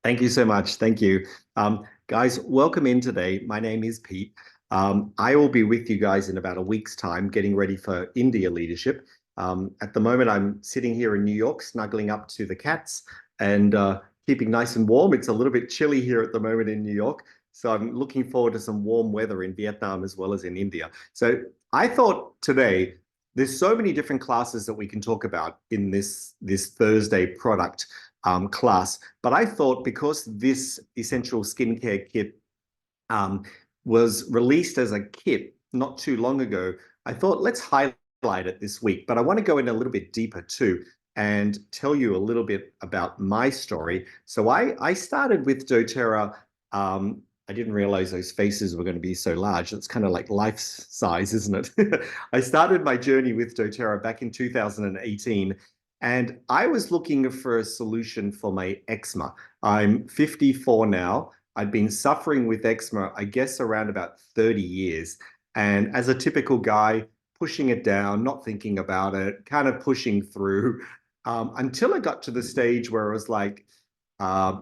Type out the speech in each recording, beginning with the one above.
Thank you so much. Thank you. Guys, welcome in today. My name is Pete. I will be with you guys in about a week's time, getting ready for India leadership. At the moment, I'm sitting here in New York, snuggling up to the cats and keeping nice and warm. It's a little bit chilly here at the moment in New York. So I'm looking forward to some warm weather in Vietnam as well as in India. So I thought today, there's so many different classes that we can talk about in this Thursday product class. But I thought because this essential skincare kit um, was released as a kit not too long ago, I thought let's highlight it this week. But I want to go in a little bit deeper too and tell you a little bit about my story. So I started with doTERRA. I didn't realize those faces were going to be so large. It's kind of like life size, isn't it? I started my journey with doTERRA back in 2018, and I was looking for a solution for my eczema. I'm 54 now. I'd been suffering with eczema, I guess, around about 30 years. And as a typical guy, pushing it down, not thinking about it, kind of pushing through until I got to the stage where it was like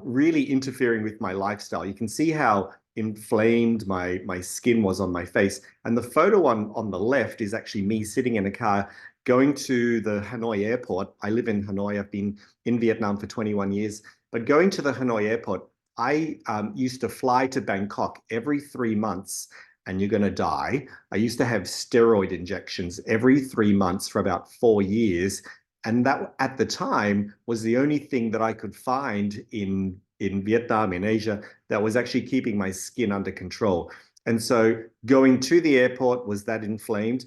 really interfering with my lifestyle. You can see how inflamed my skin was on my face. And the photo on the left is actually me sitting in a car going to the Hanoi airport. I live in Hanoi. I've been in Vietnam for 21 years. But going to the Hanoi airport, I used to fly to Bangkok every 3 months, and you're going to die. I used to have steroid injections every 3 months for about 4 years. And that at the time was the only thing that I could find in Vietnam, in Asia, that was actually keeping my skin under control. And so going to the airport was that inflamed.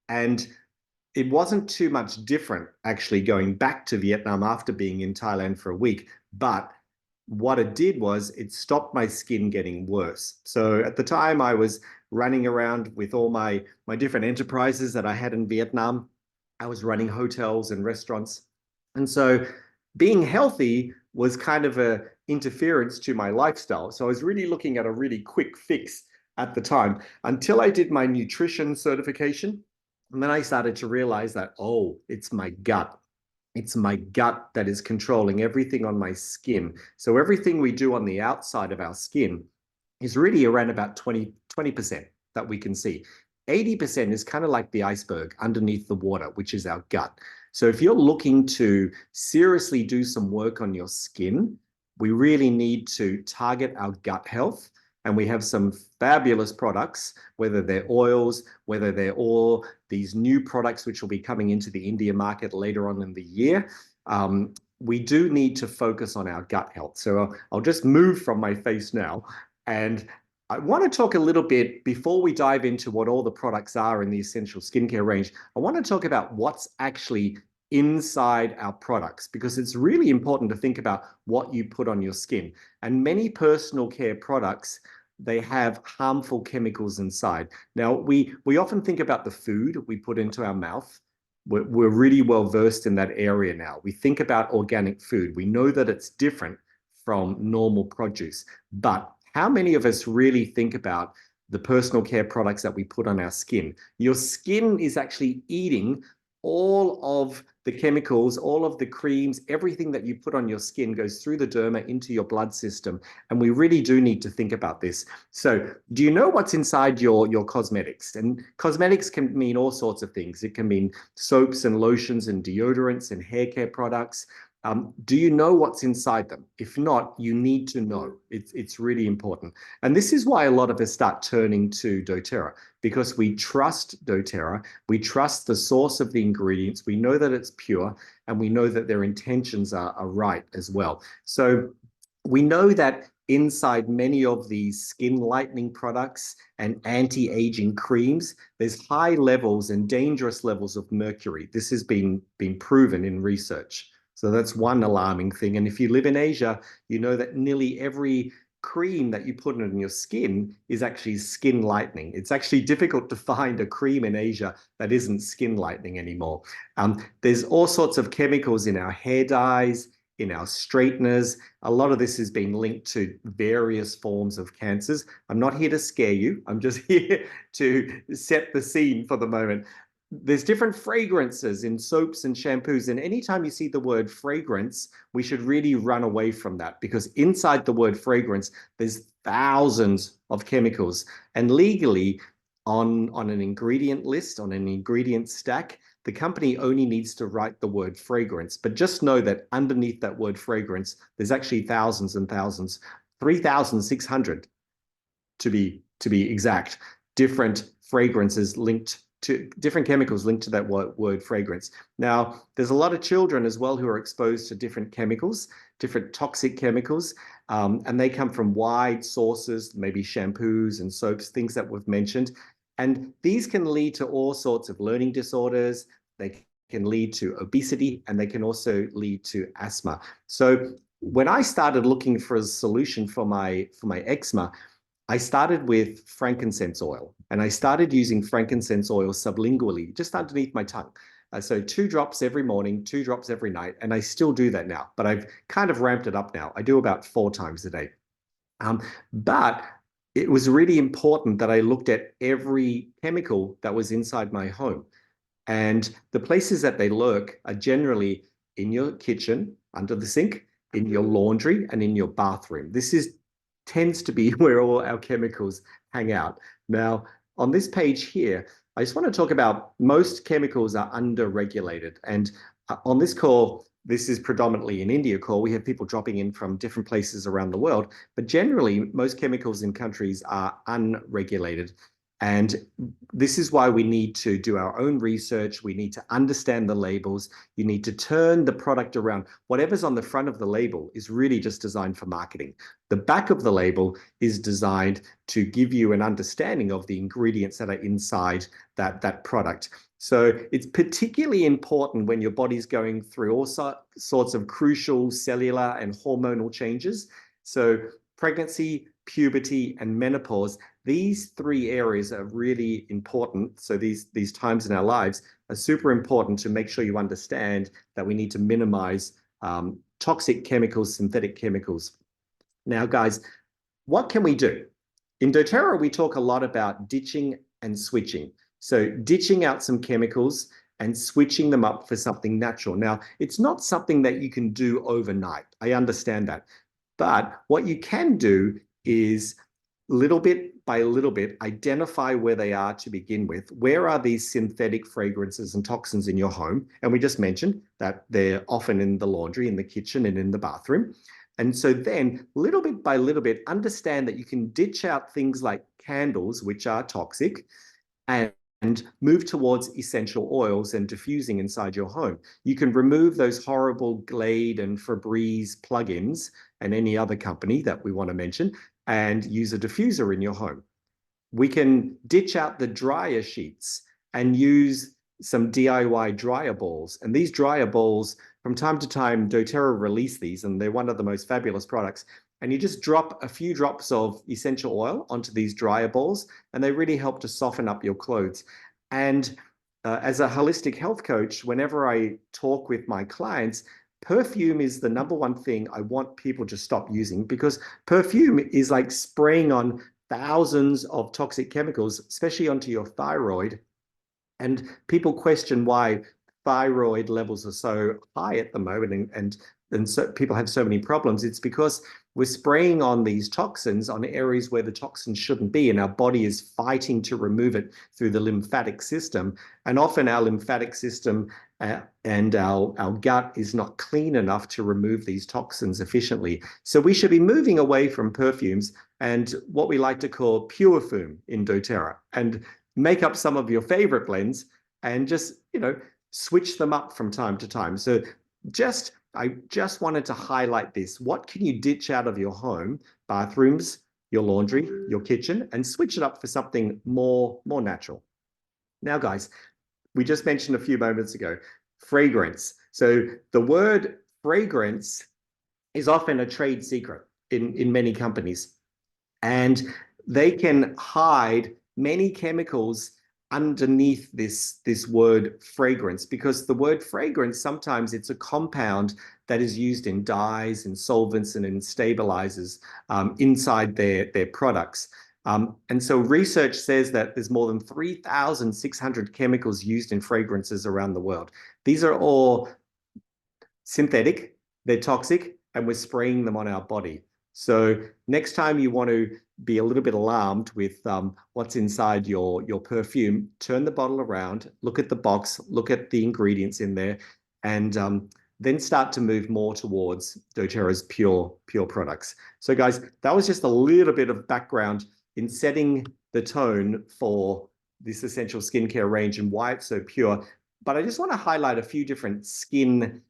And it wasn't too much different actually going back to Vietnam after being in Thailand for a week. But what it did was it stopped my skin getting worse. So at the time I was running around with all my different enterprises that I had in Vietnam. I was running hotels and restaurants. And so being healthy was kind of a interference to my lifestyle. So I was really looking at a really quick fix at the time until I did my nutrition certification. And then I started to realize that, oh, it's my gut. It's my gut that is controlling everything on my skin. So everything we do on the outside of our skin is really around about 20% that we can see. 80% is kind of like the iceberg underneath the water, which is our gut. So if you're looking to seriously do some work on your skin, we really need to target our gut health. And we have some fabulous products, whether they're oils, whether they're all these new products which will be coming into the India market later on in the year. We do need to focus on our gut health. So I'll just move from my face now. And I want to talk a little bit before we dive into what all the products are in the essential skincare range. I want to talk about what's actually inside our products because it's really important to think about what you put on your skin. And many personal care products, they have harmful chemicals inside. Now, we often think about the food we put into our mouth. We're really well versed in that area now. We think about organic food. We know that it's different from normal produce. But how many of us really think about the personal care products that we put on our skin? Your skin is actually eating all of the chemicals, all of the creams, everything that you put on your skin goes through the derma into your blood system. And we really do need to think about this. So do you know what's inside your cosmetics? And cosmetics can mean all sorts of things. It can mean soaps and lotions and deodorants and hair care products. Do you know what's inside them? If not, you need to know. It's really important. And this is why a lot of us start turning to doTERRA, because we trust doTERRA. We trust the source of the ingredients. We know that it's pure, and we know that their intentions are right as well. So we know that inside many of these skin lightening products and anti-aging creams, there's high levels and dangerous levels of mercury. This has been proven in research. So that's one alarming thing. And if you live in Asia, you know that nearly every cream that you put on your skin is actually skin lightening. It's actually difficult to find a cream in Asia that isn't skin lightening anymore. There's all sorts of chemicals in our hair dyes, in our straighteners. A lot of this has been linked to various forms of cancers. I'm not here to scare you. I'm just here to set the scene for the moment. there's different fragrances in soaps and shampoos. And anytime you see the word fragrance, we should really run away from that, because inside the word fragrance, there's thousands of chemicals. And legally, on an ingredient list, on an ingredient stack, the company only needs to write the word fragrance. But just know that underneath that word fragrance, there's actually thousands and thousands, 3,600 to be exact, different fragrances linked to different chemicals linked to that word fragrance. Now, there's a lot of children as well who are exposed to different chemicals, different toxic chemicals, and they come from wide sources, maybe shampoos and soaps, things that we've mentioned. And these can lead to all sorts of learning disorders. They can lead to obesity, and they can also lead to asthma. So when I started looking for a solution for my eczema, I started with frankincense oil, and I started using frankincense oil sublingually, just underneath my tongue. So 2 drops every morning, 2 drops every night, and I still do that now, but I've kind of ramped it up now. I do about 4 times a day. But it was really important that I looked at every chemical that was inside my home. And the places that they lurk are generally in your kitchen, under the sink, in your laundry, and in your bathroom. Tends to be where all our chemicals hang out. Now, on this page here, I just want to talk about most chemicals are under-regulated. And on this call, this is predominantly an India call. We have people dropping in from different places around the world, but generally most chemicals in countries are unregulated. And this is why we need to do our own research. We need to understand the labels. You need to turn the product around. Whatever's on the front of the label is really just designed for marketing. The back of the label is designed to give you an understanding of the ingredients that are inside that product. So it's particularly important when your body's going through all sorts of crucial cellular and hormonal changes. So pregnancy, puberty, and menopause, these 3 areas are really important. So these times in our lives are super important to make sure you understand that we need to minimize toxic chemicals, synthetic chemicals. Now, guys, what can we do? In dōTERRA, we talk a lot about ditching and switching. So ditching out some chemicals and switching them up for something natural. Now, it's not something that you can do overnight. I understand that. But what you can do is little bit by little bit, identify where they are to begin with. Where are these synthetic fragrances and toxins in your home? And we just mentioned that they're often in the laundry, in the kitchen, and in the bathroom. And so then, little bit by little bit, understand that you can ditch out things like candles, which are toxic, and move towards essential oils and diffusing inside your home. You can remove those horrible Glade and Febreze plugins and any other company that we want to mention, and use a diffuser in your home. We can ditch out the dryer sheets and use some DIY dryer balls. And these dryer balls, from time to time, dōTERRA release these, and they're one of the most fabulous products. And you just drop a few drops of essential oil onto these dryer balls, and they really help to soften up your clothes. And as a holistic health coach, whenever I talk with my clients, perfume is the #1 thing I want people to stop using, because perfume is like spraying on thousands of toxic chemicals, especially onto your thyroid. And people question why thyroid levels are so high at the moment, and so people have so many problems. It's because we're spraying on these toxins on areas where the toxins shouldn't be, and our body is fighting to remove it through the lymphatic system. And often our lymphatic system and our gut is not clean enough to remove these toxins efficiently. So we should be moving away from perfumes and what we like to call pure foom in dōTERRA, and make up some of your favorite blends and just, switch them up from time to time. So I just wanted to highlight this. What can you ditch out of your home, bathrooms, your laundry, your kitchen, and switch it up for something more natural? Now, guys, we just mentioned a few moments ago, fragrance. So the word fragrance is often a trade secret in many companies, and they can hide many chemicals underneath this word fragrance, because the word fragrance, sometimes it's a compound that is used in dyes and solvents and in stabilizers inside their products. And so research says that there's more than 3,600 chemicals used in fragrances around the world. These are all synthetic, they're toxic, and we're spraying them on our body. So next time you want to be a little bit alarmed with what's inside your perfume, turn the bottle around, look at the box, look at the ingredients in there, and then start to move more towards doTERRA's pure products. So guys, that was just a little bit of background in setting the tone for this essential skincare range and why it's so pure. But I just want to highlight a few different skin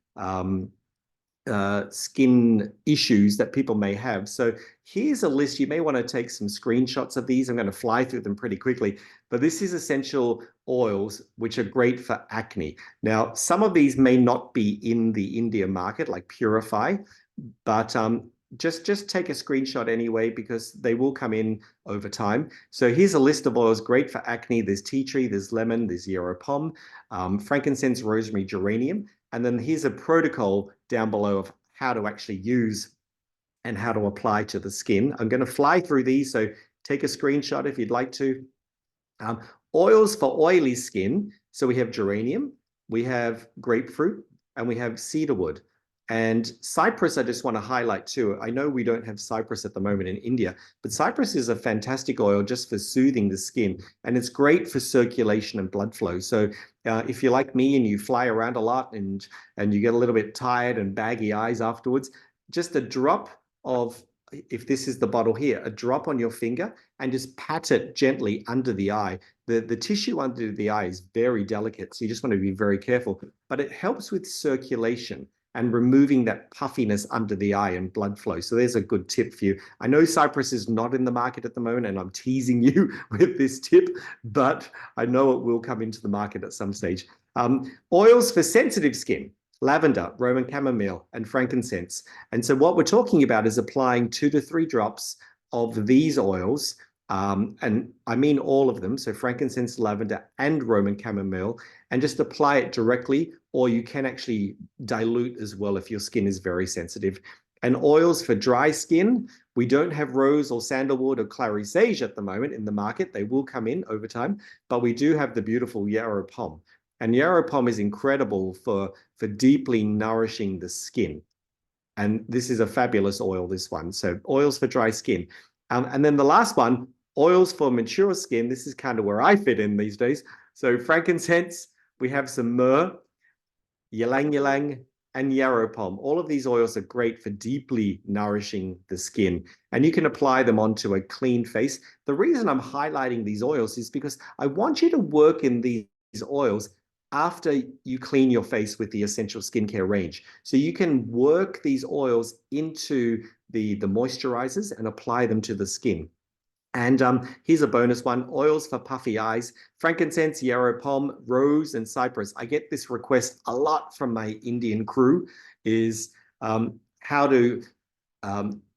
issues that people may have. So here's a list. You may want to take some screenshots of these. I'm going to fly through them pretty quickly, but this is essential oils, which are great for acne. Now, some of these may not be in the India market, like Purify, but just take a screenshot anyway, because they will come in over time. So here's a list of oils great for acne. There's tea tree, there's lemon, there's yarrow pom, frankincense, rosemary, geranium. And then here's a protocol down below of how to actually use and how to apply to the skin. I'm going to fly through these, so take a screenshot if you'd like to. Oils for oily skin. So we have geranium, we have grapefruit, and we have cedarwood. And cypress, I just want to highlight too. I know we don't have cypress at the moment in India, but cypress is a fantastic oil just for soothing the skin. And it's great for circulation and blood flow. So if you're like me and you fly around a lot and you get a little bit tired and baggy eyes afterwards, just a drop of, if this is the bottle here, a drop on your finger and just pat it gently under the eye. The tissue under the eye is very delicate, so you just want to be very careful. But it helps with circulation and removing that puffiness under the eye and blood flow. So there's a good tip for you. I know cypress is not in the market at the moment, and I'm teasing you with this tip, but I know it will come into the market at some stage. Oils for sensitive skin: lavender, Roman chamomile, and frankincense. And so what we're talking about is applying 2 to 3 drops of these oils, and I mean all of them, so frankincense, lavender, and Roman chamomile, and just apply it directly, or you can actually dilute as well if your skin is very sensitive. And oils for dry skin: we don't have rose or sandalwood or clary sage at the moment in the market. They will come in over time, but we do have the beautiful yarrow pom. And yarrow pom is incredible for deeply nourishing the skin. And this is a fabulous oil, this one. So oils for dry skin. And then the last one, oils for mature skin. This is kind of where I fit in these days. So frankincense, we have some myrrh, ylang ylang, and yarrow pom. All of these oils are great for deeply nourishing the skin, and you can apply them onto a clean face. The reason I'm highlighting these oils is because I want you to work in these oils after you clean your face with the essential skincare range. So you can work these oils into the moisturizers and apply them to the skin. And here's a bonus one: oils for puffy eyes: frankincense, yarrow pom, rose, and cypress. I get this request a lot from my Indian crew, is how to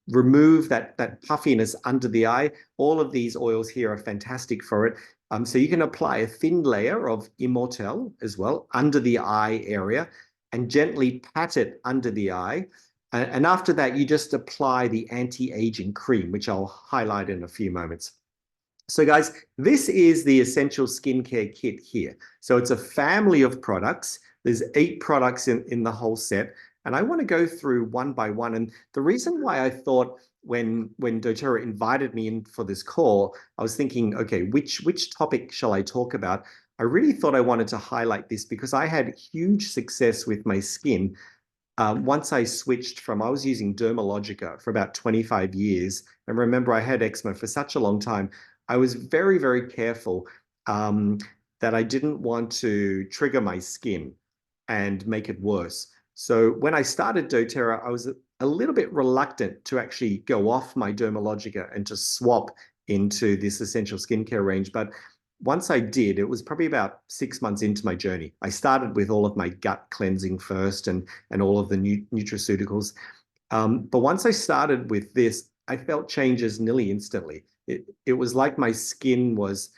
remove that puffiness under the eye. All of these oils here are fantastic for it. So you can apply a thin layer of immortelle as well under the eye area and gently pat it under the eye. And after that, you just apply the anti-aging cream, which I'll highlight in a few moments. So guys, this is the essential skincare kit here. So it's a family of products. There's 8 products in the whole set. And I want to go through one by one. And the reason why I thought when dōTERRA invited me in for this call, I was thinking, okay, which topic shall I talk about? I really thought I wanted to highlight this because I had huge success with my skin. Once I switched from, I was using Dermalogica for about 25 years. And remember, I had eczema for such a long time. I was very, very careful that I didn't want to trigger my skin and make it worse. So when I started dōTERRA, I was a little bit reluctant to actually go off my Dermalogica and to swap into this essential skincare range. But once I did, it was probably about 6 months into my journey. I started with all of my gut cleansing first and all of the nutraceuticals. But once I started with this, I felt changes nearly instantly. It was like my skin was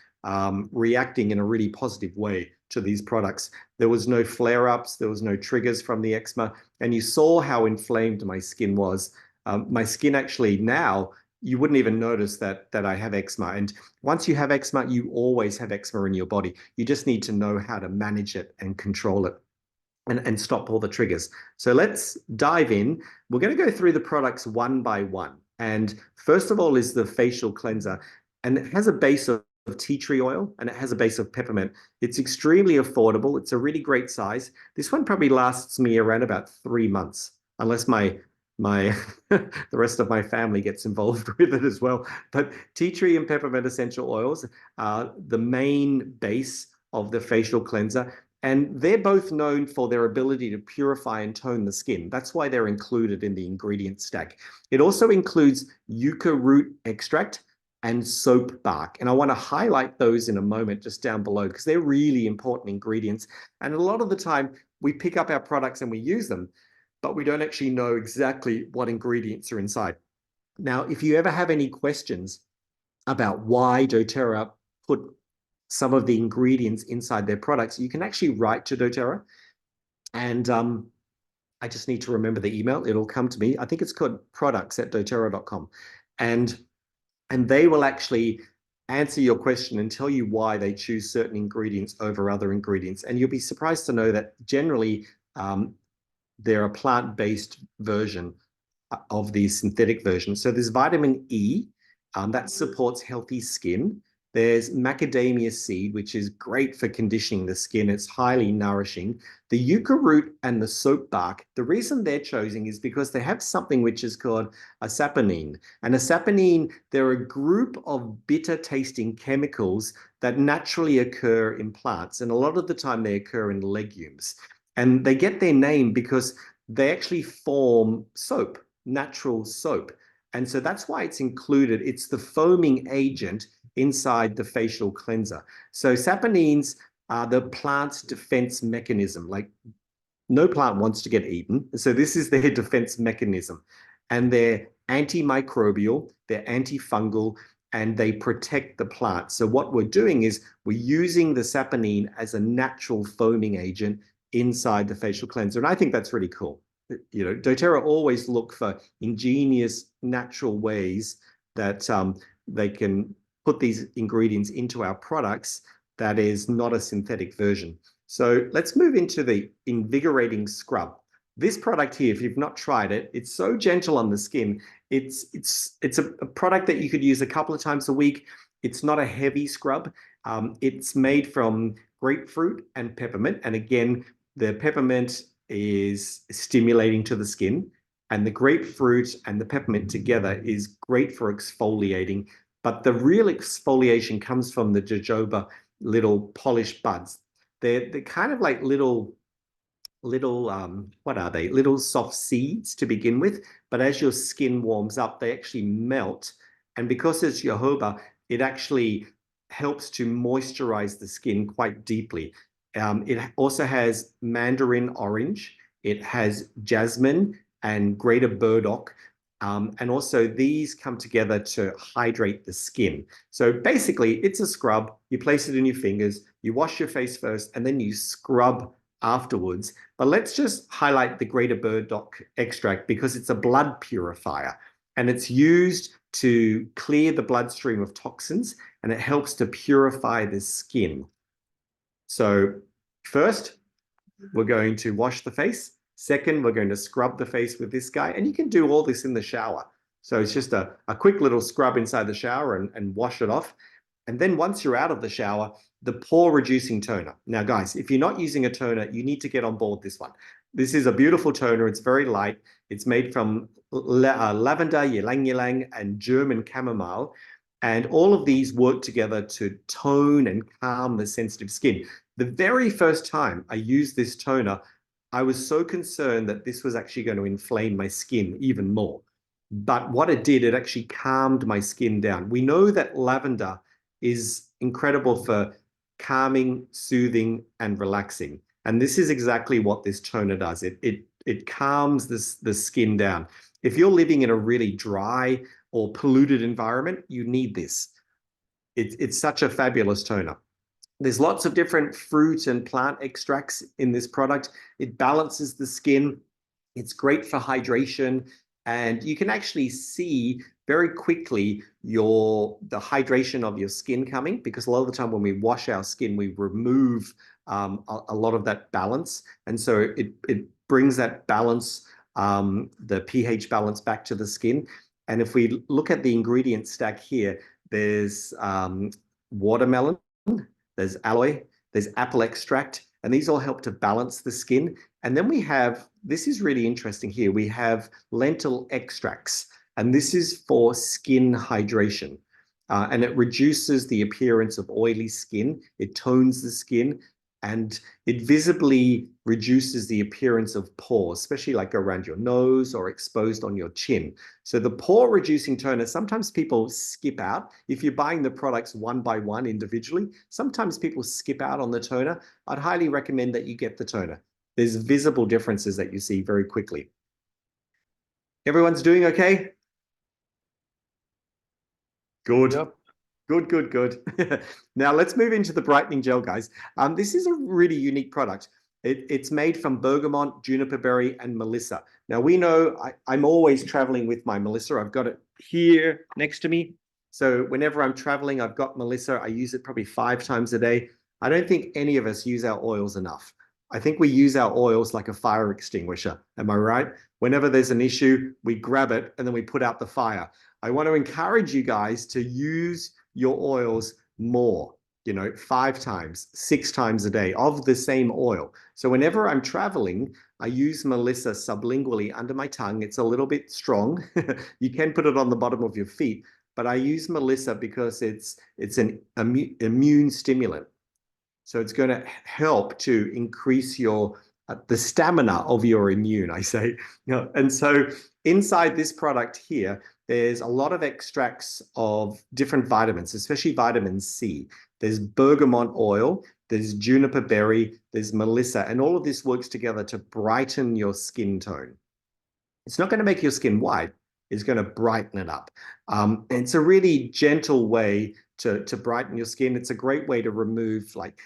reacting in a really positive way to these products. There was no flare-ups, there was no triggers from the eczema, and you saw how inflamed my skin was. My skin actually now you wouldn't even notice that I have eczema. And once you have eczema, you always have eczema in your body. You just need to know how to manage it and control it and stop all the triggers. So let's dive in. We're going to go through the products one by one. And first of all is the facial cleanser. And it has a base of tea tree oil and it has a base of peppermint. It's extremely affordable. It's a really great size. This one probably lasts me around about 3 months, unless my the rest of my family gets involved with it as well. But tea tree and peppermint essential oils are the main base of the facial cleanser. And they're both known for their ability to purify and tone the skin. That's why they're included in the ingredient stack. It also includes yucca root extract and soap bark. And I want to highlight those in a moment just down below because they're really important ingredients. And a lot of the time we pick up our products and we use them, but we don't actually know exactly what ingredients are inside. Now, if you ever have any questions about why dōTERRA put some of the ingredients inside their products, you can actually write to dōTERRA. And I just need to remember the email. It'll come to me. I think it's called products@doterra.com. And they will actually answer your question and tell you why they choose certain ingredients over other ingredients. And you'll be surprised to know that generally they're a plant-based version of the synthetic version. So there's vitamin E that supports healthy skin. There's macadamia seed, which is great for conditioning the skin. It's highly nourishing. The yucca root and the soap bark, the reason they're chosen is because they have something which is called a saponine. And a saponine, they're a group of bitter tasting chemicals that naturally occur in plants. And a lot of the time they occur in legumes. And they get their name because they actually form soap, natural soap. And so that's why it's included. It's the foaming agent inside the facial cleanser. So saponines are the plant's defense mechanism. Like no plant wants to get eaten. So this is their defense mechanism. And they're antimicrobial, they're antifungal, and they protect the plant. So what we're doing is we're using the saponine as a natural foaming agent inside the facial cleanser. And I think that's really cool. You know, dōTERRA always look for ingenious, natural ways that they can put these ingredients into our products that is not a synthetic version. So let's move into the invigorating scrub. This product here, if you've not tried it, it's so gentle on the skin. It's a product that you could use a couple of times a week. It's not a heavy scrub. It's made from grapefruit and peppermint. And again, the peppermint is stimulating to the skin, and the grapefruit and the peppermint together is great for exfoliating. But the real exfoliation comes from the jojoba little polished buds. They're kind of like little what are they? Little soft seeds to begin with. But as your skin warms up, they actually melt. And because it's jojoba, it actually helps to moisturize the skin quite deeply. It also has mandarin orange. It has jasmine and greater burdock. And also these come together to hydrate the skin. So basically it's a scrub. You place it in your fingers, you wash your face first, and then you scrub afterwards. But let's just highlight the greater burdock extract because it's a blood purifier and it's used to clear the bloodstream of toxins, and it helps to purify the skin. So first, we're going to wash the face. Second, we're going to scrub the face with this guy. And you can do all this in the shower. So it's just a quick little scrub inside the shower and wash it off. And then once you're out of the shower, the pore reducing toner. Now, guys, if you're not using a toner, you need to get on board this one. This is a beautiful toner. It's very light. It's made from lavender, ylang ylang, and German chamomile. And all of these work together to tone and calm the sensitive skin. The very first time I used this toner, I was so concerned that this was actually going to inflame my skin even more. But what it did, it actually calmed my skin down. We know that lavender is incredible for calming, soothing, and relaxing. And this is exactly what this toner does. It calms the skin down. If you're living in a really dry or polluted environment, you need this. It's such a fabulous toner. There's lots of different fruit and plant extracts in this product. It balances the skin. It's great for hydration. And you can actually see very quickly the hydration of your skin coming, because a lot of the time when we wash our skin, we remove a lot of that balance. And so it brings that balance, the pH balance back to the skin. And if we look at the ingredient stack here, there's watermelon, there's aloe, there's apple extract, and these all help to balance the skin. And then we have, this is really interesting here, we have lentil extracts, and this is for skin hydration. And it reduces the appearance of oily skin, it tones the skin, and it visibly reduces the appearance of pores, especially like around your nose or exposed on your chin. So the pore reducing toner, sometimes people skip out. If you're buying the products one by one individually, sometimes people skip out on the toner. I'd highly recommend that you get the toner. There's visible differences that you see very quickly. Everyone's doing okay? Good. Yep. Good. Now let's move into the brightening gel, guys. This is a really unique product. It's made from bergamot, juniper berry, and melissa. Now we know I'm always traveling with my melissa. I've got it here next to me. So whenever I'm traveling, I've got melissa. I use it probably 5 times a day. I don't think any of us use our oils enough. I think we use our oils like a fire extinguisher. Am I right? Whenever there's an issue, we grab it and then we put out the fire. I want to encourage you guys to use your oils more, 5 times, 6 times a day of the same oil. So whenever I'm traveling, I use melissa sublingually under my tongue. It's a little bit strong. You can put it on the bottom of your feet, but I use melissa because it's an immune stimulant. So it's going to help to increase the stamina of your immune, I say. And so inside this product here, there's a lot of extracts of different vitamins, especially vitamin C. There's bergamot oil, there's juniper berry, there's melissa, and all of this works together to brighten your skin tone. It's not going to make your skin white. It's going to brighten it up. It's a really gentle way to brighten your skin. It's a great way to remove like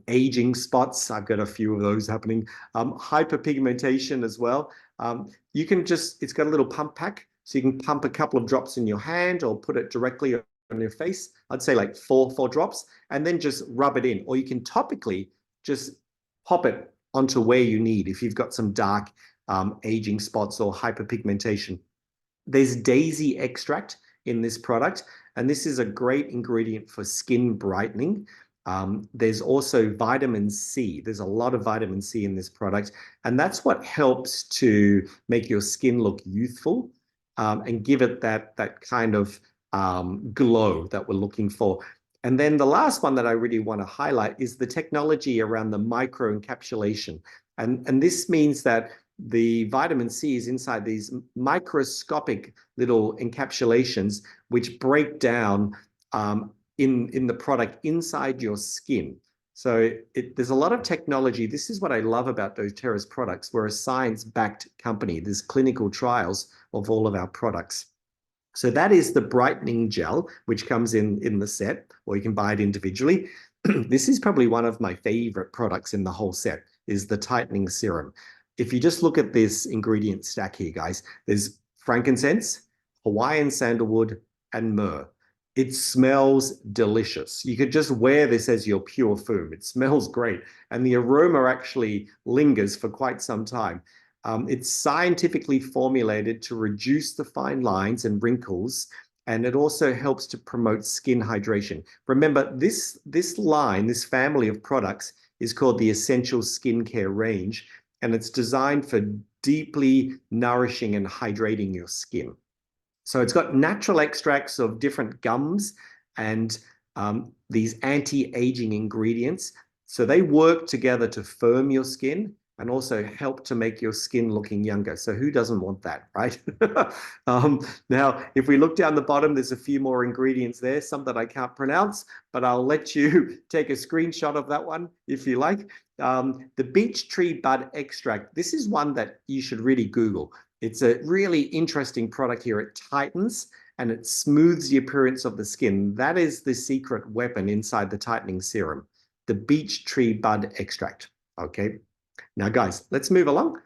aging spots. I've got a few of those happening. Hyperpigmentation as well. It's got a little pump pack. So you can pump a couple of drops in your hand or put it directly on your face. I'd say like four drops, and then just rub it in. Or you can topically just pop it onto where you need if you've got some dark aging spots or hyperpigmentation. There's daisy extract in this product, and this is a great ingredient for skin brightening. There's also vitamin C. There's a lot of vitamin C in this product, and that's what helps to make your skin look youthful and give it that kind of glow that we're looking for. And then the last one that I really want to highlight is the technology around the microencapsulation. And this means that the vitamin C is inside these microscopic little encapsulations, which break down in the product inside your skin. So there's a lot of technology. This is what I love about dōTERRA's products. We're a science-backed company. There's clinical trials of all of our products. So that is the brightening gel, which comes in the set, or you can buy it individually. This is probably one of my favorite products in the whole set, is the tightening serum. If you just look at this ingredient stack here, guys, there's frankincense, Hawaiian sandalwood, and myrrh. It smells delicious. You could just wear this as your pure foam. It smells great. And the aroma actually lingers for quite some time. It's scientifically formulated to reduce the fine lines and wrinkles, and it also helps to promote skin hydration. Remember, this line, this family of products is called the Essential Skincare range, and it's designed for deeply nourishing and hydrating your skin. So it's got natural extracts of different gums and these anti-aging ingredients. So they work together to firm your skin and also help to make your skin looking younger. So who doesn't want that, right? Now, if we look down the bottom, there's a few more ingredients there, some that I can't pronounce, but I'll let you take a screenshot of that one if you like. The beech tree bud extract, this is one that you should really Google. It's a really interesting product here. It tightens and it smooths the appearance of the skin. That is the secret weapon inside the tightening serum, the beech tree bud extract, okay? Now, guys, let's move along.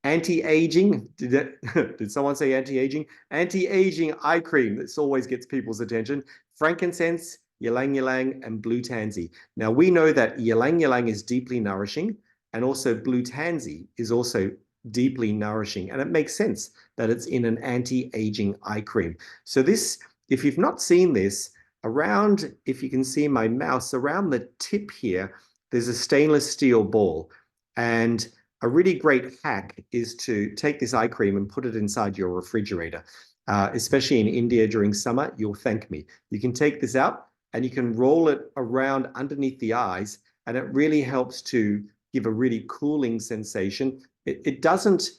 Anti-aging. Did someone say anti-aging? Anti-aging eye cream. This always gets people's attention. Frankincense, ylang ylang, and blue tansy. Now we know that ylang ylang is deeply nourishing, and also blue tansy is also deeply nourishing. And it makes sense that it's in an anti-aging eye cream. So this, if you've not seen this, around, if you can see my mouse, around the tip here, there's a stainless steel ball. And a really great hack is to take this eye cream and put it inside your refrigerator. Especially in India during summer, you'll thank me. You can take this out and you can roll it around underneath the eyes, and it really helps to give a really cooling sensation. It doesn't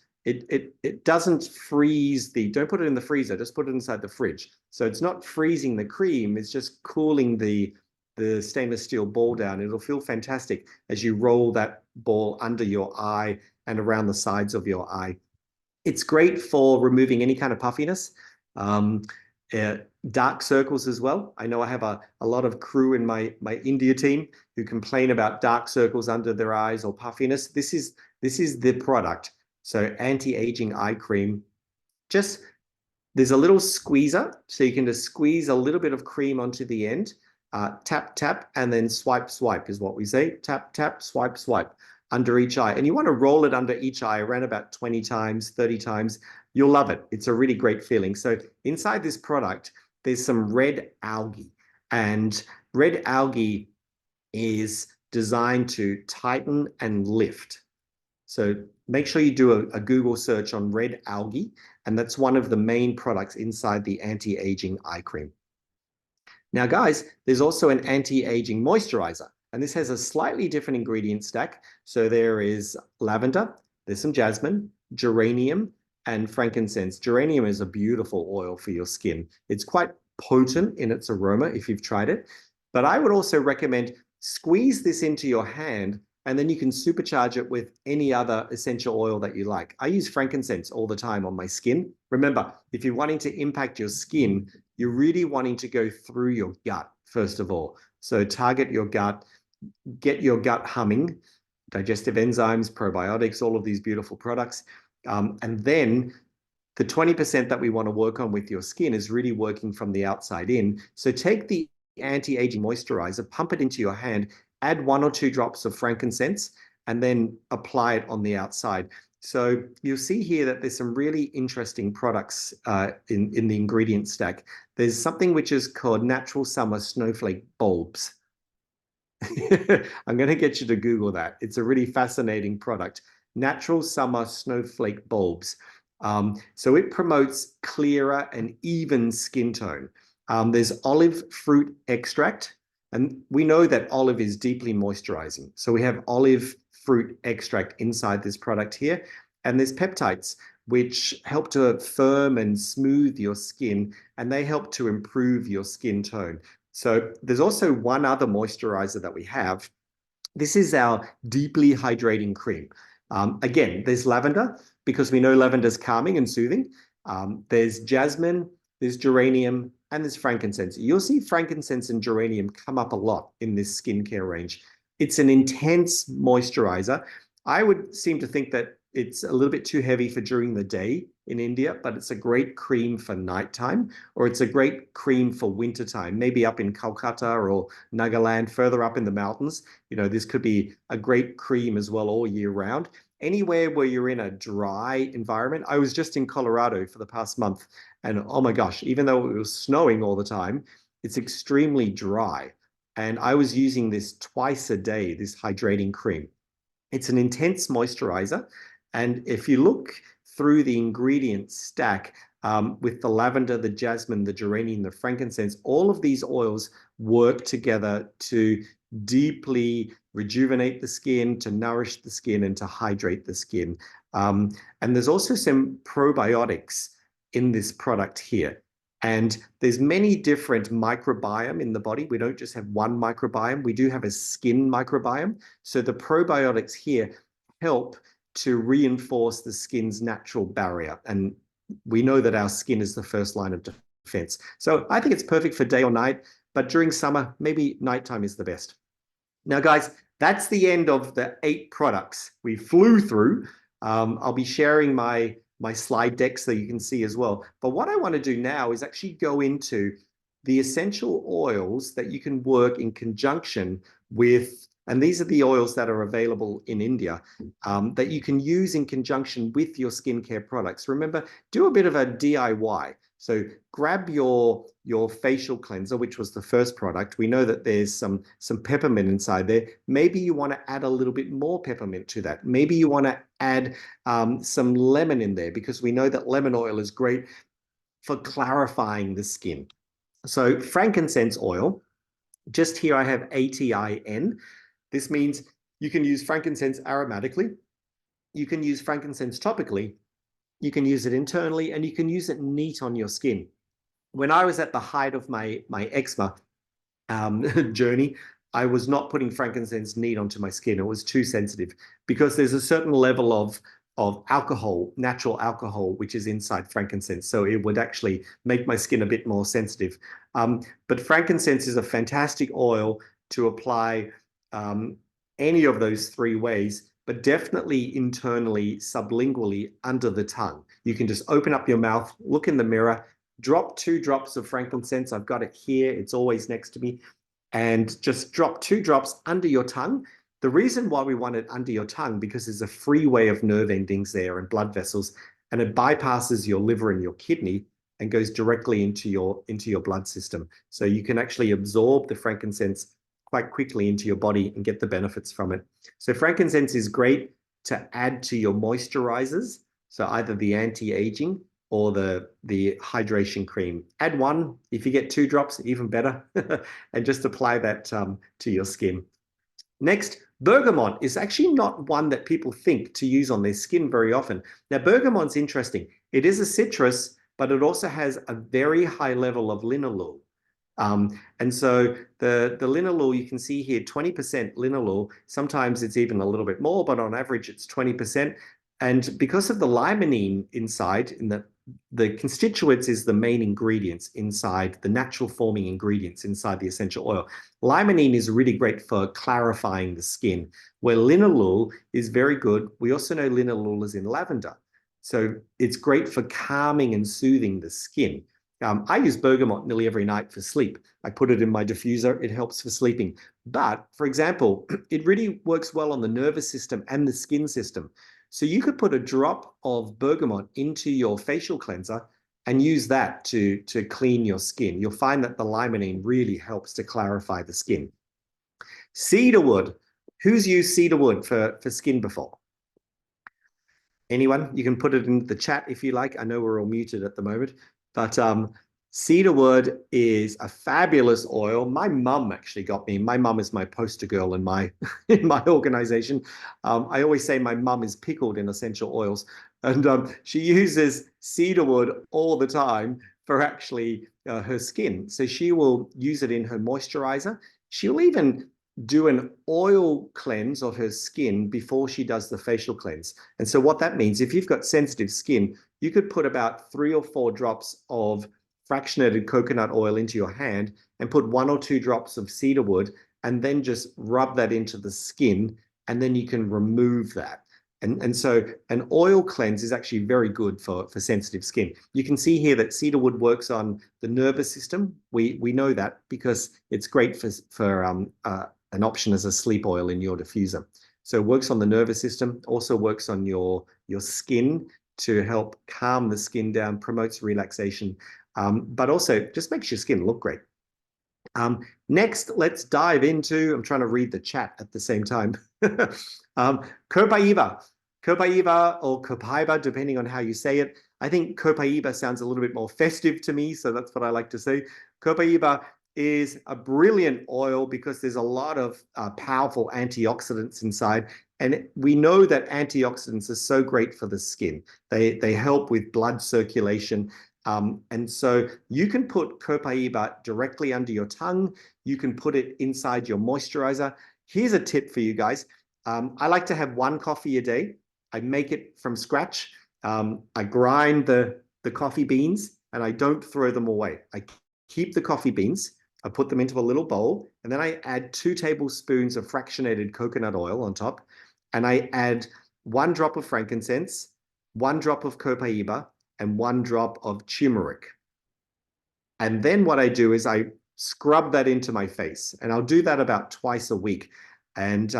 freeze the, don't put it in the freezer, just put it inside the fridge. So it's not freezing the cream, it's just cooling the stainless steel ball down. It'll feel fantastic as you roll that ball under your eye and around the sides of your eye. It's great for removing any kind of puffiness, dark circles as well. I know I have a lot of crew in my India team who complain about dark circles under their eyes or puffiness. This is the product. So anti-aging eye cream. Just, there's a little squeezer, so you can just squeeze a little bit of cream onto the end. Tap, tap, and then swipe, swipe is what we say. Tap, tap, swipe, swipe under each eye. And you want to roll it under each eye around about 20 times, 30 times. You'll love it. It's a really great feeling. So inside this product, there's some red algae. And red algae is designed to tighten and lift. So make sure you do a Google search on red algae. And that's one of the main products inside the anti-aging eye cream. Now, guys, there's also an anti-aging moisturizer, and this has a slightly different ingredient stack. So there is lavender, there's some jasmine, geranium, and frankincense. Geranium is a beautiful oil for your skin. It's quite potent in its aroma if you've tried it. But I would also recommend squeeze this into your hand, and then you can supercharge it with any other essential oil that you like. I use frankincense all the time on my skin. Remember, if you're wanting to impact your skin, you're really wanting to go through your gut, first of all. So target your gut, get your gut humming, digestive enzymes, probiotics, all of these beautiful products. And then the 20% that we want to work on with your skin is really working from the outside in. So take the anti-aging moisturizer, pump it into your hand, add 1 or 2 drops of frankincense, and then apply it on the outside. So you'll see here that there's some really interesting products in the ingredient stack. There's something which is called natural summer snowflake bulbs. I'm going to get you to Google that. It's a really fascinating product. Natural summer snowflake bulbs. So it promotes clearer and even skin tone. There's olive fruit extract, and we know that olive is deeply moisturizing. So we have olive fruit extract inside this product here. And there's peptides, which help to firm and smooth your skin, and they help to improve your skin tone. So there's also one other moisturizer that we have. This is our deeply hydrating cream. Again, there's lavender, because we know lavender is calming and soothing. There's jasmine, there's geranium, and there's frankincense. You'll see frankincense and geranium come up a lot in this skincare range. It's an intense moisturizer. I would seem to think that it's a little bit too heavy for during the day in India, but it's a great cream for nighttime, or it's a great cream for wintertime, maybe up in Calcutta or Nagaland, further up in the mountains. You know, this could be a great cream as well all year round. Anywhere where you're in a dry environment. I was just in Colorado for the past month, and oh my gosh, even though it was snowing all the time, it's extremely dry. And I was using this twice a day, this hydrating cream. It's an intense moisturizer. And if you look through the ingredient stack, with the lavender, the jasmine, the geranium, the frankincense, all of these oils work together to deeply rejuvenate the skin, to nourish the skin, and to hydrate the skin. And there's also some probiotics in this product here. And there's many different microbiome in the body. We don't just have one microbiome. We do have a skin microbiome. So the probiotics here help to reinforce the skin's natural barrier. And we know that our skin is the first line of defense. So I think it's perfect for day or night, but during summer, maybe nighttime is the best. Now, guys, that's the end of the 8 products we flew through. I'll be sharing my slide deck so you can see as well. But what I want to do now is actually go into the essential oils that you can work in conjunction with, and these are the oils that are available in India, that you can use in conjunction with your skincare products. Remember, do a bit of a DIY. So grab your facial cleanser, which was the first product. We know that there's some peppermint inside there. Maybe you want to add a little bit more peppermint to that. Maybe you want to add some lemon in there, because we know that lemon oil is great for clarifying the skin. So frankincense oil, just here I have ATIN. This means you can use frankincense aromatically, you can use frankincense topically, you can use it internally, and you can use it neat on your skin. When I was at the height of my eczema journey, I was not putting frankincense neat onto my skin. It was too sensitive, because there's a certain level of alcohol, natural alcohol, which is inside frankincense. So it would actually make my skin a bit more sensitive. But frankincense is a fantastic oil to apply any of those three ways, but definitely internally, sublingually, under the tongue. You can just open up your mouth, look in the mirror, drop 2 drops of frankincense. I've got it here. It's always next to me. And just drop 2 drops under your tongue. The reason why we want it under your tongue, because there's a freeway of nerve endings there and blood vessels, and it bypasses your liver and your kidney and goes directly into your blood system. So you can actually absorb the frankincense quite quickly into your body and get the benefits from it. So frankincense is great to add to your moisturizers. So either the anti-aging or the hydration cream. Add 1. If you get 2 drops, even better. And just apply that to your skin. Next, bergamot is actually not one that people think to use on their skin very often. Now, bergamot's interesting. It is a citrus, but it also has a very high level of linalool. And so the linalool, you can see here, 20% linalool. Sometimes it's even a little bit more, but on average, it's 20%. And because of the limonene inside, in the constituents is the main ingredients inside, the natural forming ingredients inside the essential oil. Limonene is really great for clarifying the skin, where linalool is very good. We also know linalool is in lavender. So it's great for calming and soothing the skin. I use bergamot nearly every night for sleep. I put it in my diffuser. It helps for sleeping. But for example, it really works well on the nervous system and the skin system. So you could put a drop of bergamot into your facial cleanser and use that to clean your skin. You'll find that the limonene really helps to clarify the skin. Cedarwood. Who's used cedarwood for skin before? Anyone? You can put it in the chat if you like. I know we're all muted at the moment. But cedarwood is a fabulous oil. My mum actually got me. My mum is my poster girl in my organization. I always say my mum is pickled in essential oils, and she uses cedarwood all the time for actually her skin. So she will use it in her moisturizer. She'll even do an oil cleanse of her skin before she does the facial cleanse. And so what that means, if you've got sensitive skin, you could put about 3 or 4 drops of fractionated coconut oil into your hand and put 1 or 2 drops of cedarwood, and then just rub that into the skin, and then you can remove that. And so an oil cleanse is actually very good for sensitive skin. You can see here that cedarwood works on the nervous system. We know that because it's great for an option as a sleep oil in your diffuser. So it works on the nervous system, also works on your skin to help calm the skin down, promotes relaxation, but also just makes your skin look great. Next, let's dive into, I'm trying to read the chat at the same time. Copaiba. Copaiba or copaiba, depending on how you say it. I think copaiba sounds a little bit more festive to me, so that's what I like to say. Copaiba is a brilliant oil because there's a lot of powerful antioxidants inside. And we know that antioxidants are so great for the skin. They help with blood circulation. And so you can put copaiba directly under your tongue. You can put it inside your moisturizer. Here's a tip for you guys. I like to have 1 coffee a day. I make it from scratch. I grind the coffee beans and I don't throw them away. I keep the coffee beans. I put them into a little bowl, and then I add 2 tablespoons of fractionated coconut oil on top, and I add 1 drop of frankincense, 1 drop of copaiba, and 1 drop of turmeric. And then what I do is I scrub that into my face, and I'll do that about twice a week. And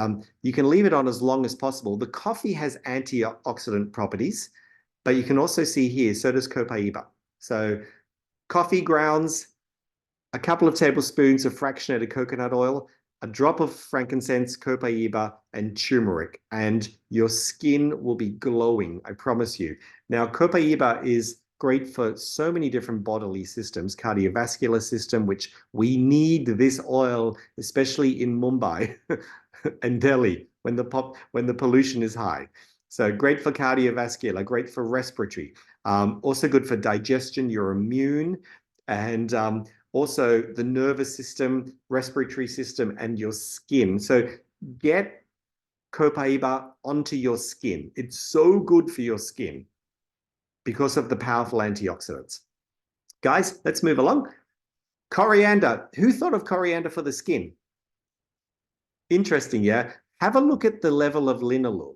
you can leave it on as long as possible. The coffee has antioxidant properties, but you can also see here, so does copaiba. So coffee grounds, a couple of tablespoons of fractionated coconut oil, a drop of frankincense, copaiba, and turmeric, and your skin will be glowing, I promise you. Now, copaiba is great for so many different bodily systems, cardiovascular system, which we need this oil, especially in Mumbai and Delhi when the pollution is high. So great for cardiovascular, great for respiratory, also good for digestion, your immune, and also the nervous system, respiratory system, and your skin. So get copaiba onto your skin. It's so good for your skin because of the powerful antioxidants. Guys, let's move along. Coriander. Who thought of coriander for the skin? Interesting, yeah? Have a look at the level of linalool.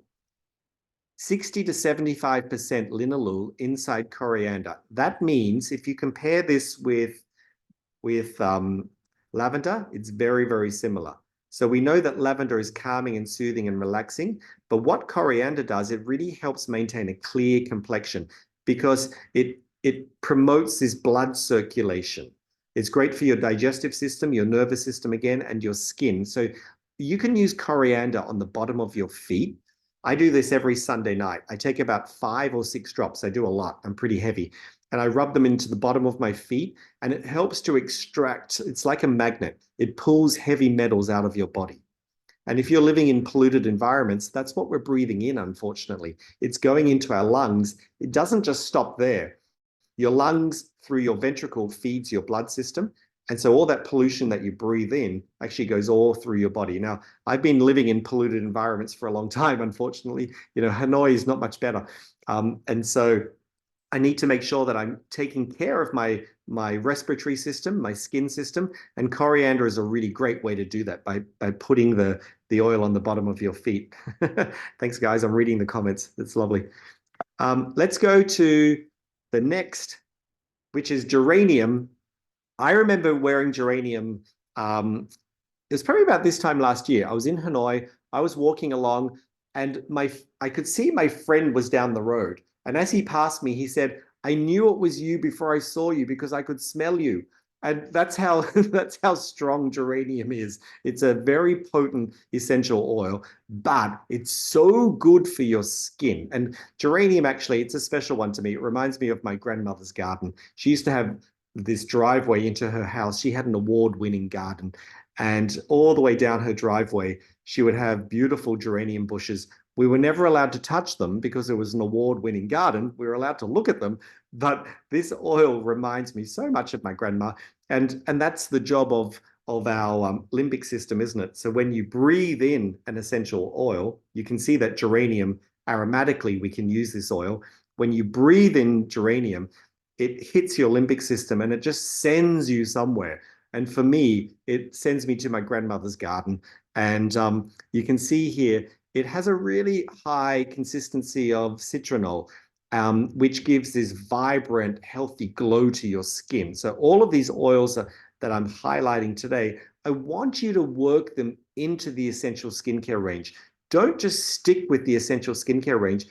60 to 75% linalool inside coriander. That means if you compare this with lavender, it's very, very similar. So we know that lavender is calming and soothing and relaxing, but what coriander does, it really helps maintain a clear complexion because it promotes this blood circulation. It's great for your digestive system, your nervous system again, and your skin. So you can use coriander on the bottom of your feet. I do this every Sunday night. I take about 5 or 6 drops. I do a lot. I'm pretty heavy. And I rub them into the bottom of my feet, and it helps to extract. It's like a magnet. It pulls heavy metals out of your body. And if you're living in polluted environments, that's what we're breathing in, unfortunately. It's going into our lungs. It doesn't just stop there. Your lungs, through your ventricle, feeds your blood system. And so all that pollution that you breathe in actually goes all through your body. Now, I've been living in polluted environments for a long time, unfortunately. You know, Hanoi is not much better. And so I need to make sure that I'm taking care of my respiratory system, my skin system, and coriander is a really great way to do that by putting the oil on the bottom of your feet. Thanks, guys. I'm reading the comments. That's lovely. Let's go to the next, which is geranium. I remember wearing geranium. It was probably about this time last year. I was in Hanoi. I was walking along, and I could see my friend was down the road. And as he passed me, he said, "I knew it was you before I saw you because I could smell you." And that's how that's how strong geranium is. It's a very potent essential oil, but it's so good for your skin. And geranium, actually, it's a special one to me. It reminds me of my grandmother's garden. She used to have this driveway into her house. She had an award-winning garden. And all the way down her driveway, she would have beautiful geranium bushes. We were never allowed to touch them because it was an award-winning garden. We were allowed to look at them, but this oil reminds me so much of my grandma, and that's the job of our limbic system, isn't it? So when you breathe in an essential oil, you can see that geranium, aromatically, we can use this oil. When you breathe in geranium, it hits your limbic system and it just sends you somewhere. And for me, it sends me to my grandmother's garden. And you can see here, it has a really high consistency of citronol, which gives this vibrant, healthy glow to your skin. So all of these oils that I'm highlighting today, I want you to work them into the essential skincare range. Don't just stick with the essential skincare range.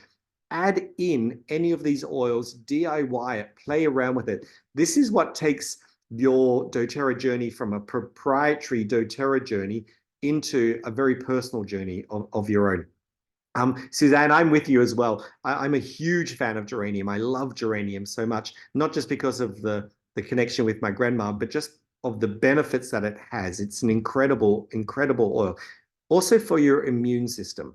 Add in any of these oils, DIY it, play around with it. This is what takes your doTERRA journey from a proprietary doTERRA journey into a very personal journey of your own. Suzanne, I'm with you as well. I'm a huge fan of geranium. I love geranium so much, not just because of the connection with my grandma, but just of the benefits that it has. It's an incredible, incredible oil. Also for your immune system.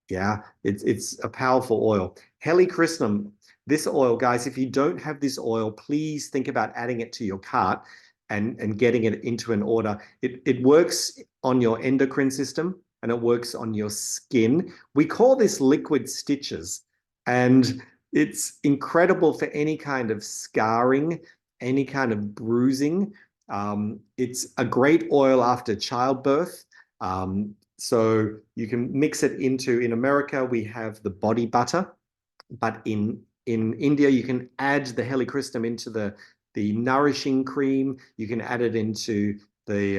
Yeah, it's a powerful oil. Helichrysum, this oil, guys, if you don't have this oil, please think about adding it to your cart and getting it into an order. It works on your endocrine system and it works on your skin. We call this liquid stitches, and it's incredible for any kind of scarring, any kind of bruising. It's a great oil after childbirth. So you can mix it into, in America, we have the body butter, but in India, you can add the helichrystum into the nourishing cream. You can add it into the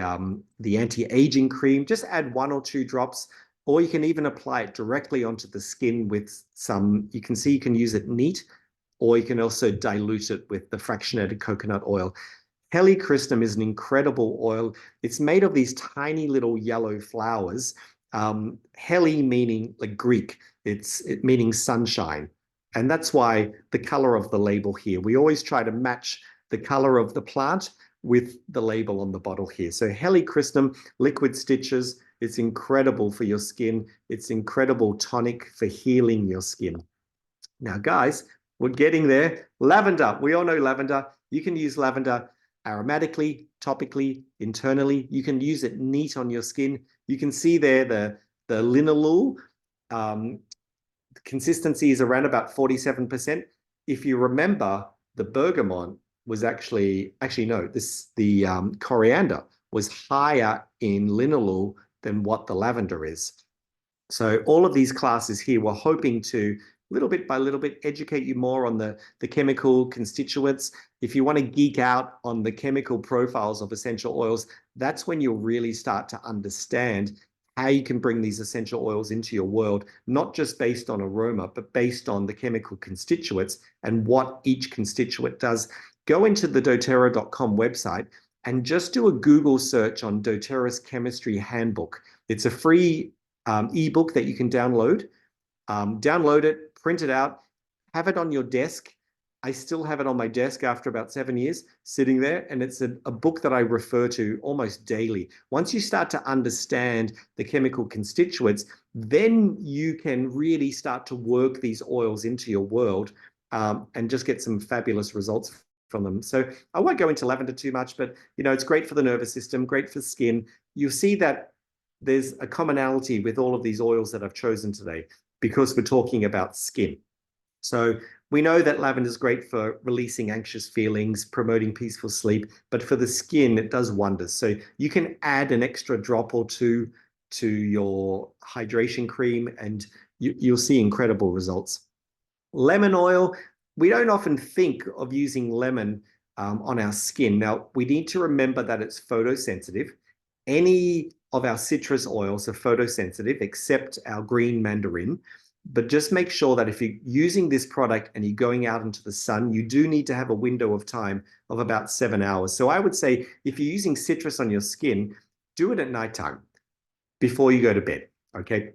anti-aging cream. Just add 1 or 2 drops, or you can even apply it directly onto the skin with some, you can see you can use it neat, or you can also dilute it with the fractionated coconut oil. Helichrystum is an incredible oil. It's made of these tiny little yellow flowers. Heli meaning like Greek, it meaning sunshine. And that's why the color of the label here, we always try to match the color of the plant with the label on the bottle here. So helichrystum, liquid stitches, it's incredible for your skin. It's incredible tonic for healing your skin. Now, guys, we're getting there. Lavender, we all know lavender. You can use lavender aromatically, topically, internally. You can use it neat on your skin. You can see there the linalool. The consistency is around about 47%. If you remember, the bergamot was actually no, the coriander was higher in linalool than what the lavender is. So all of these classes here, we're hoping to, little bit by little bit, educate you more on the chemical constituents. If you want to geek out on the chemical profiles of essential oils, that's when you'll really start to understand how you can bring these essential oils into your world, not just based on aroma, but based on the chemical constituents and what each constituent does. Go into the doTERRA.com website and just do a Google search on doTERRA's Chemistry Handbook. It's a free ebook that you can download. Download it, print it out, have it on your desk. I still have it on my desk after about 7 years sitting there, and it's a book that I refer to almost daily. Once you start to understand the chemical constituents, then you can really start to work these oils into your world and just get some fabulous results from them. So I won't go into lavender too much, but it's great for the nervous system, great for skin. You'll see that there's a commonality with all of these oils that I've chosen today because we're talking about skin. So we know that lavender is great for releasing anxious feelings, promoting peaceful sleep, but for the skin, it does wonders. So you can add an extra drop or two to your hydration cream and you'll see incredible results. Lemon oil, we don't often think of using lemon on our skin. Now, we need to remember that it's photosensitive. Any of our citrus oils are photosensitive except our green mandarin. But just make sure that if you're using this product and you're going out into the sun, you do need to have a window of time of about 7 hours. So I would say if you're using citrus on your skin, do it at nighttime before you go to bed, okay?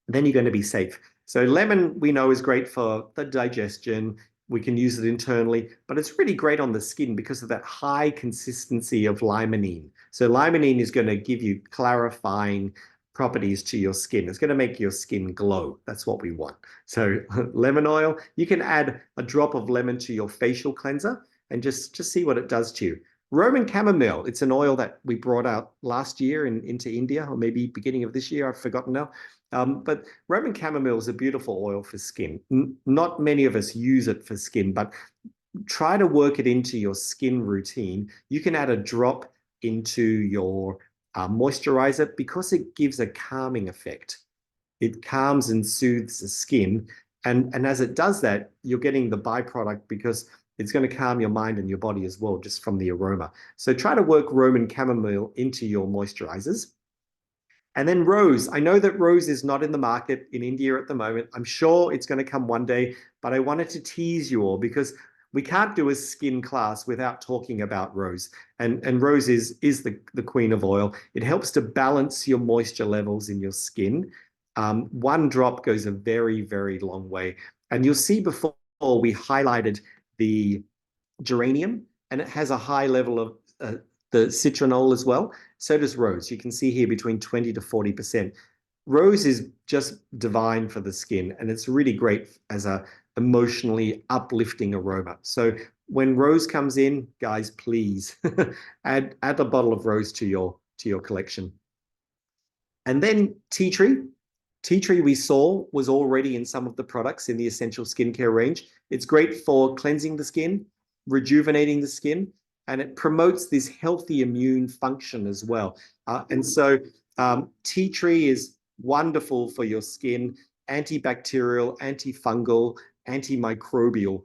Then you're going to be safe. So lemon, we know, is great for the digestion. We can use it internally, but it's really great on the skin because of that high consistency of limonene. So limonene is going to give you clarifying properties to your skin. It's going to make your skin glow. That's what we want. So lemon oil, you can add a drop of lemon to your facial cleanser and just see what it does to you. Roman chamomile, it's an oil that we brought out last year into India, or maybe beginning of this year, I've forgotten now. But Roman chamomile is a beautiful oil for skin. Not many of us use it for skin, but try to work it into your skin routine. You can add a drop into your moisturizer because it gives a calming effect. It calms and soothes the skin. And as it does that, you're getting the byproduct because it's going to calm your mind and your body as well, just from the aroma. So try to work Roman chamomile into your moisturizers. And then rose. I know that rose is not in the market in India at the moment. I'm sure it's going to come one day, but I wanted to tease you all because we can't do a skin class without talking about rose. And rose is the queen of oil. It helps to balance your moisture levels in your skin. One drop goes a very, very long way. And you'll see before we highlighted the geranium, and it has a high level of the citronol as well. So does rose. You can see here between 20 to 40%. Rose is just divine for the skin, and it's really great as a emotionally uplifting aroma. So when rose comes in, guys, please add a bottle of rose to your collection. And then tea tree. Tea tree we saw was already in some of the products in the essential skincare range. It's great for cleansing the skin, rejuvenating the skin, and it promotes this healthy immune function as well. And so Tea tree is wonderful for your skin, antibacterial, antifungal, antimicrobial.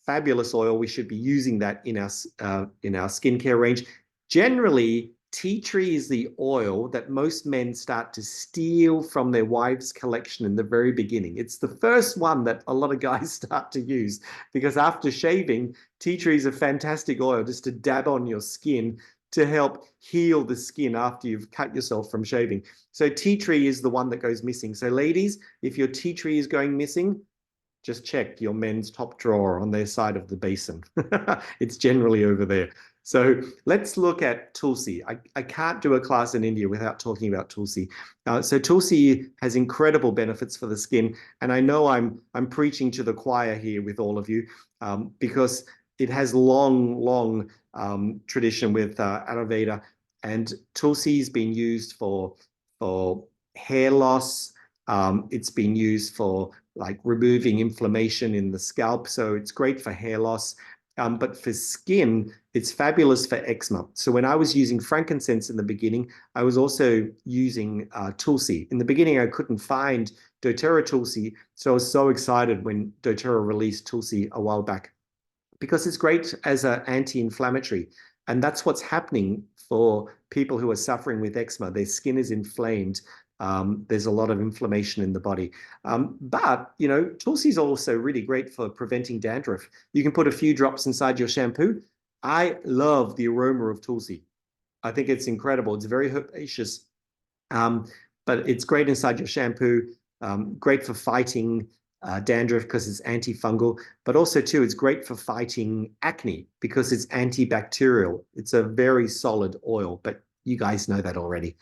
Fabulous oil. We should be using that in our skincare range. Generally, tea tree is the oil that most men start to steal from their wives' collection in the very beginning. It's the first one that a lot of guys start to use because after shaving, tea tree is a fantastic oil just to dab on your skin to help heal the skin after you've cut yourself from shaving. So tea tree is the one that goes missing. So ladies, if your tea tree is going missing, just check your men's top drawer on their side of the basin. It's generally over there. So let's look at Tulsi. I can't do a class in India without talking about Tulsi. So Tulsi has incredible benefits for the skin. And I know I'm preaching to the choir here with all of you because it has long tradition with Ayurveda. And Tulsi's been used for hair loss. It's been used for like removing inflammation in the scalp. So it's great for hair loss. But for skin, it's fabulous for eczema. So when I was using frankincense in the beginning, I was also using Tulsi. In the beginning, I couldn't find dōTERRA Tulsi. So I was so excited when dōTERRA released Tulsi a while back because it's great as an anti-inflammatory. And that's what's happening for people who are suffering with eczema. Their skin is inflamed. There's a lot of inflammation in the body. But, you know, Tulsi is also really great for preventing dandruff. You can put a few drops inside your shampoo. I love the aroma of Tulsi. I think it's incredible. It's very herbaceous, but it's great inside your shampoo, great for fighting dandruff because it's antifungal, but also too, it's great for fighting acne because it's antibacterial. It's a very solid oil, but you guys know that already.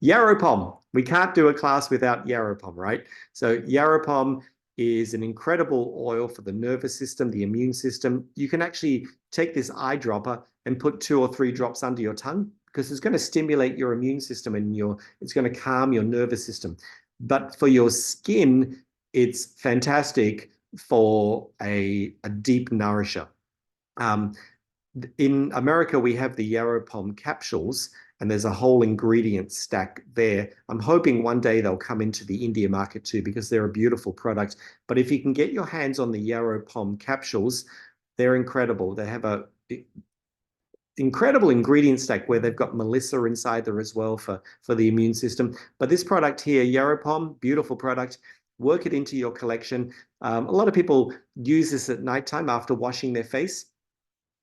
Yarrow pom. We can't do a class without yarrow pom, right? So yarrow pom is an incredible oil for the nervous system, the immune system. You can actually take this eyedropper and put 2 or 3 drops under your tongue because it's going to stimulate your immune system and it's going to calm your nervous system. But for your skin, it's fantastic for a deep nourisher. In America, we have the yarrow pom capsules, and there's a whole ingredient stack there. I'm hoping one day they'll come into the India market too, because they're a beautiful product. But if you can get your hands on the yarrow pom capsules, they're incredible. They have a incredible ingredient stack where they've got melissa inside there as well for the immune system. But this product here, yarrow pom, beautiful product. Work it into your collection. A lot of people use this at nighttime after washing their face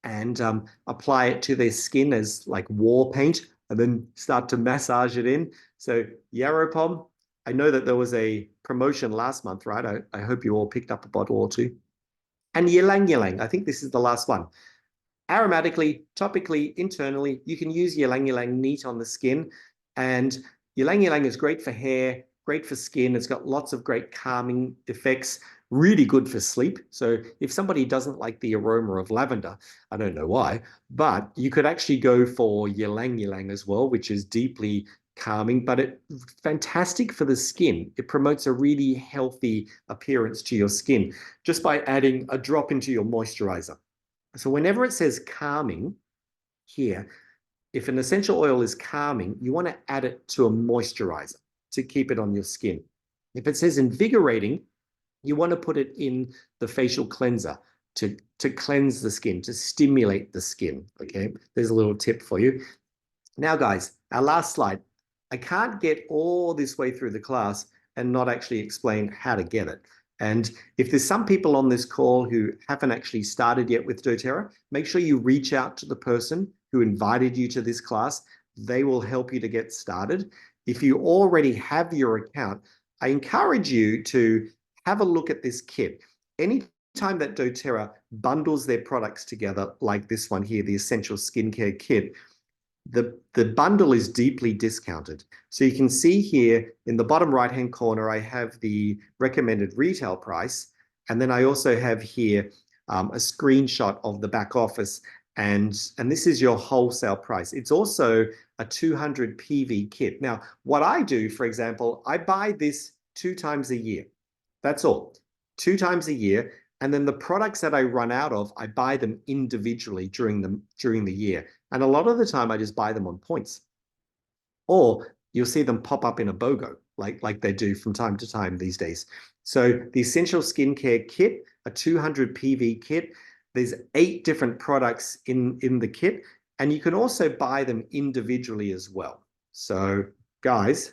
and apply it to their skin as like war paint and then start to massage it in. So yarrow pom, I know that there was a promotion last month, right? I hope you all picked up a bottle or two. And ylang ylang, I think this is the last one. Aromatically, topically, internally, you can use ylang ylang neat on the skin. And ylang ylang is great for hair, great for skin. It's got lots of great calming effects, really good for sleep. So if somebody doesn't like the aroma of lavender, I don't know why, but you could actually go for ylang ylang as well, which is deeply calming, but it's fantastic for the skin. It promotes a really healthy appearance to your skin just by adding a drop into your moisturizer. So whenever it says calming here, if an essential oil is calming, you want to add it to a moisturizer to keep it on your skin. If it says invigorating, you want to put it in the facial cleanser to cleanse the skin, to stimulate the skin, okay? There's a little tip for you. Now, guys, our last slide. I can't get all this way through the class and not actually explain how to get it. And if there's some people on this call who haven't actually started yet with dōTERRA, make sure you reach out to the person who invited you to this class. They will help you to get started. If you already have your account, I encourage you to have a look at this kit. Anytime that dōTERRA bundles their products together, like this one here, the Essential Skincare Kit, the bundle is deeply discounted. So you can see here in the bottom right-hand corner, I have the recommended retail price. And then I also have here a screenshot of the back office. And this is your wholesale price. It's also a 200 PV kit. Now, what I do, for example, I buy this 2 times a year. That's all, 2 times a year. And then the products that I run out of, I buy them individually during the year. And a lot of the time, I just buy them on points. or you'll see them pop up in a BOGO, like they do from time to time these days. So the Essential Skincare Kit, a 200 PV kit, there's 8 different products in the kit, and you can also buy them individually as well. So guys,